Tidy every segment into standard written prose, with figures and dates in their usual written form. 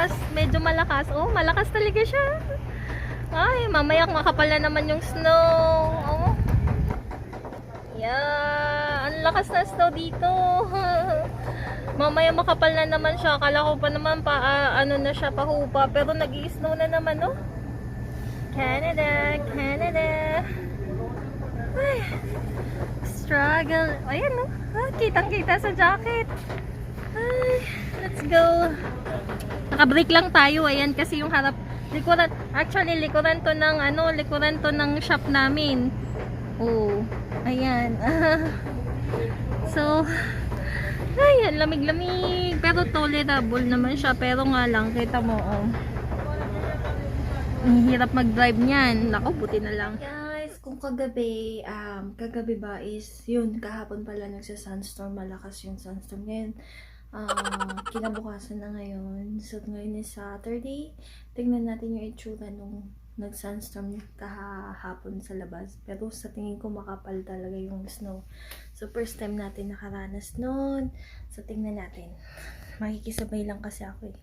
malakas, medyo malakas. Oh, malakas talaga siya. Ay, mamaya makapal na naman yung snow. Oh. Yeah, ang lakas na snow dito. Mamaya makapal na naman siya. Akala ko pa naman ano na siya, pahupa. Pero nag-i-snow na naman, oh. Canada, Canada. Ay, struggle. Ayan, oh. Kitang-kita sa jacket. Ay, let's go. Naka-break lang tayo. Ayan, kasi yung harap, likuran, actually, likuran to ng shop namin. Oh, ayan. So, ayan, lamig-lamig. Pero tolerable naman siya. Pero nga lang, kita mo, oh. Ang hirap mag-drive niyan. Naku, buti na lang. Guys, kung kagabi ba is, yun, kahapon pala nagsa-sunstorm. Malakas yung sunstorm ngayon. Kinabukasan na ngayon. So, ngayon is Saturday. Tingnan natin yung itsura nung nag-sunstorm kahapon sa labas. Pero sa tingin ko makapal talaga yung snow. So, first time natin nakaranas nun. So, tingnan natin. Makikisabay lang kasi ako eh.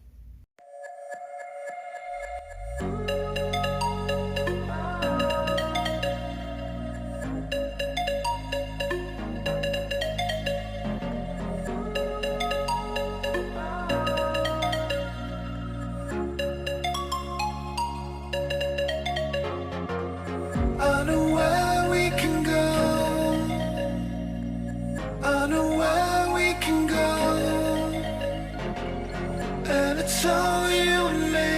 So you and me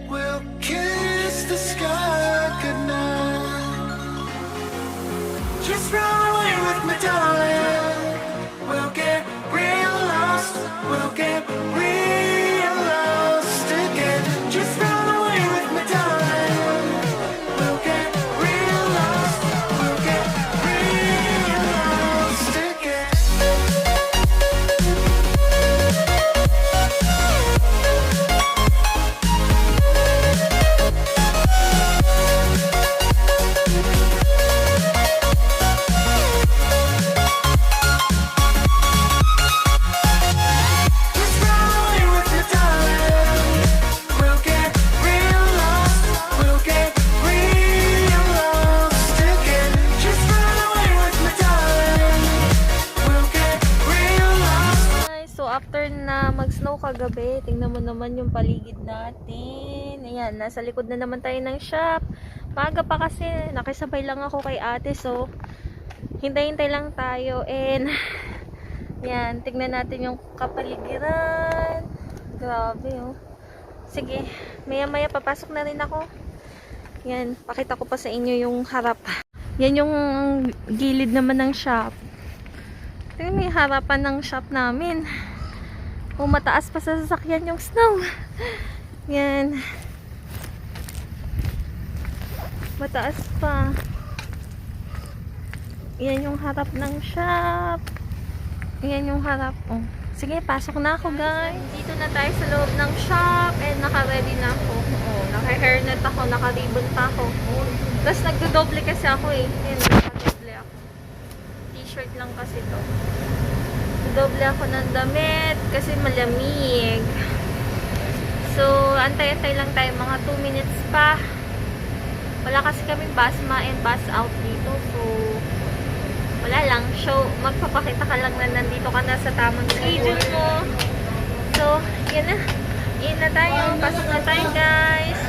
will kiss the sky goodnight. Just run away with me, darling. We'll get real lost. We'll get real lost again. Just run away with me, darling. We'll get real lost. We'll get real lost again. After na mag-snow kagabi, tingnan mo naman yung paligid natin. Ayan, nasa likod na naman tayo ng shop. Maaga pa kasi, nakisabay lang ako kay ate. So, hintay-hintay lang tayo. And, yan, tingnan natin yung kapaligiran. Grabe, oh. Sige, maya-maya papasok na rin ako. Yan, pakita ko pa sa inyo yung harap. Yan yung gilid naman ng shop. Tingnan mo yung harapan ng shop namin. O, mataas pa sa sasakyan yung snow. Yan. Mataas pa. Yan yung harap ng shop. Yan yung harap. Oh. Sige, pasok na ako, guys. Dito na tayo sa loob ng shop. And naka-ready na ako. Oh, naka-hairnet ako, naka-ribbon pa ako. Tapos nagdo-doble kasi ako eh. Yan, naka-doble ako. T-shirt lang kasi to. Doble ako ng damit kasi malamig. So, antay-antay lang tayo mga 2 minutes pa. Wala kasi kaming bus ma and bus out dito. So, wala lang. Show, magpapakita ka lang na nandito ka na sa tamang schedule mo. So, yan na. Yan na tayo. Pasok na tayo, guys.